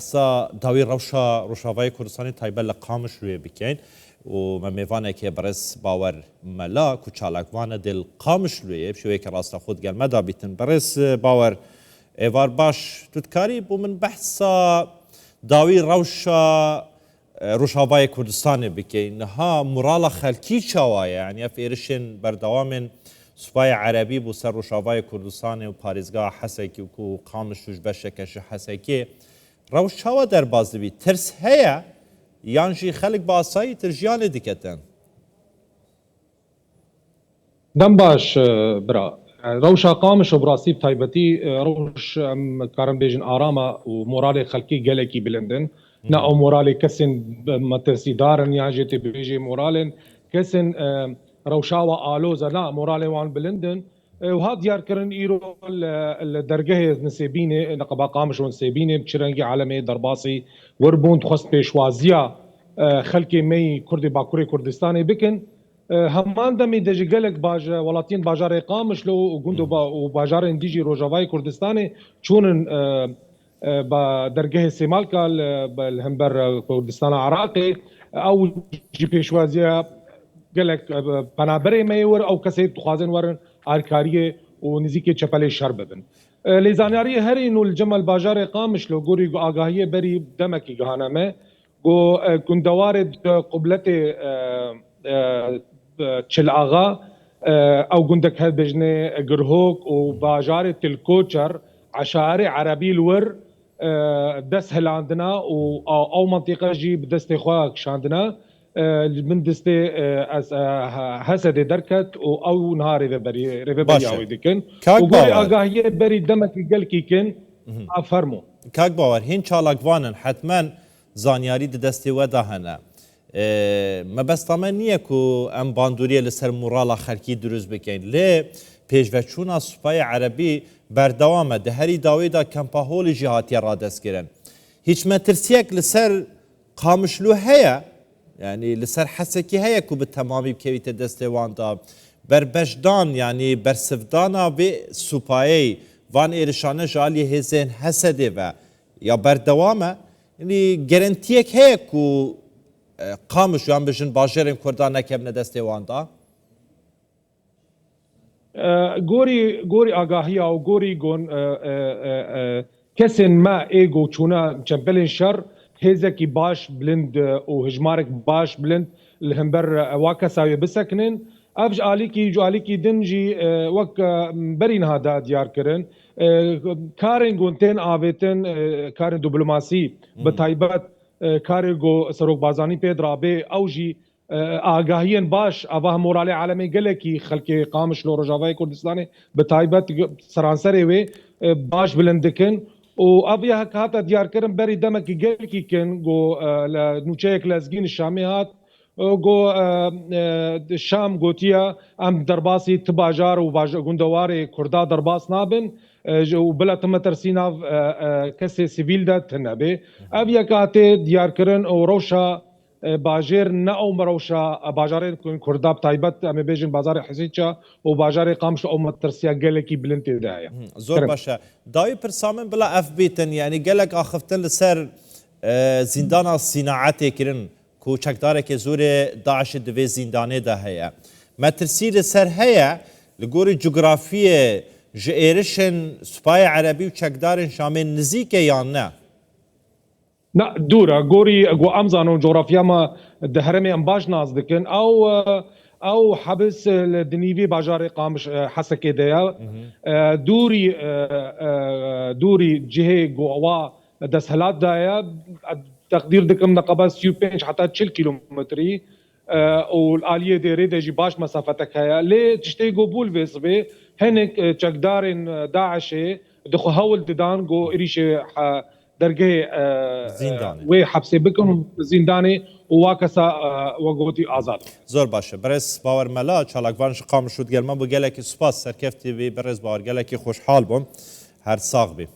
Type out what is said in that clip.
سا داوی روشاوای کردستانی تایبه لقامش روی بکن و ممیوانه که برس باور ملا کچالکوانه دل قامش روی بشوی که راست خود گل مدا بیتن برس باور ایوار باش تودکاری بو من بحثا داوی روشاوای کردستانی بکن ها مرال خلکی چوایه یعنی افیرشن بردوامن سوپای عربی بو سر روشاوای کردستانی و پاریزگاه حسکی و قامش روش بشکش حسکی روشاوا در باز بی ترس هيا یانجی خلق باسایی ترجیان دیکتن دم باش برا روشا قامش و براسیب تایبتی روش کارم بیجن آراما و مورال خلقی گلکی بلندن نا او مورال کسن مترسی دارن یا جیتی بیجی مورال کسن روشاوا آلوزا نا مورال وان بلندن وها ديار كرن ايرو الدرجه نسيبيني نقبا قامش ونسيبيني بشرنجي عالمي درباصي وربون تخص بيشوازيا خلكي مي كردي باكوري كردستاني بكن همان دمي دجي قالك باج ولاتين باجار قامش لو وجندو وباجار انديجي روجافاي كردستاني شونن بدرجه سيمالكا بالهمبر كردستان عراقي او جي بيشوازيا قالك بنابري ميور او كسي تخازن ورن آرکاریه و نزدیک چپل شر بدن. لیزانیاری هر اینو الجمل باجار قامش لو گوری آگاهی بری دمکی گهانمه گو گندوار قبلت چل آغا او گندک هد بجنه گرهوک و باجار تلکوچر عشائر عربی الور دست هلاندنا او منطقه جی بدست خواه کشاندنا من دسته از حسد درکت او نهار ربری او دکن و گوری آگاهی بری دمک گل کی کن افرمو کاک باور هین چالاکوانن حتما زانیاری دسته و دهنه ما بس طمن نیه کو ام باندوریه لسر مورالا خلکی دروز بکن لی پیشوچونا سوپای عربی بردوامه ده هری داوی دا کمپاهول جهاتی را دست گرن هیچ مترسیک لسر قامشلو هیا يعني لسر حسكي هيا كو بالتمامي بكيت دستوان دا بربشدان يعني برسفدانا بسوباي وان إيرشانه جالي هزين حسده و يا بردوامه يعني جرنتيك هيا كو قامش يعني بجن باجرين كردانا كبنا دستوان دا گوری آگاهی او گوری گون کسن ما ایگو چونا چنبلن شر هزكي باش بلند وهجمارك باش بلند الهمبر واكساوي بسكنن ابج عليكي جو عليكي دنجي وك برين هذا ديار كرن كارن جونتين افيتن كارن دبلوماسي بتايبات كارغو سروك بازاني بيدرابي اوجي آگاهين باش اوه مورالي عالمي گلكي خلكي قامش لو رجاوي كردستاني بتايبات سرانسري وي باش بلندكن و ابيها كاتا ديار كرم بري دمك جيلكي كن جو نوچيك لازجين الشامي هات جو الشام جوتيا ام درباسي تباجار وباج غندواري كردا درباس نابن وبلا تم ترسينا كسي سيفيل دا تنبي ابيا كاتي ديار كرن او روشا باجر ناو مروشا باجار كردا بتايبت ام بيجن بازار حسيتشا وباجار قامش او مترسيا جلكي بلنتي دايا زور باشا داوي برسامن بلا اف بيتن يعني جلك اخفتن لسر زندان صناعتي كرن كو چکدارك زور داعش دوي زندانه ده هيا مترسي لسر هيا لغوري جغرافيه جيرشن سباي عربي وچکدارن شامل نزيك يان نا دورا گوری گو امزانو جغرافیا ما دهرمي امباش نازدكن او حبس الدنيفي باجار قامش حسكي ديا دوري جهه گوا دسهلات دايا تقدير دكم نقبه 35 حتى 40 كيلومتري والآلية دي ريدجي باش مسافتك هيا ليه تشتي جو بولفيس بي هنك چكدارن داعشي دخو هول ددان جو اريشي درجه زنداني وي حبسي بكم زنداني وواكسا وقوتي آزاد زور باشه برس باور ملا چالاکوانش قام شد گلمان بو گلکی سپاس سرکفتی بی برس باور گلکی خوشحال بوم هر ساغ بی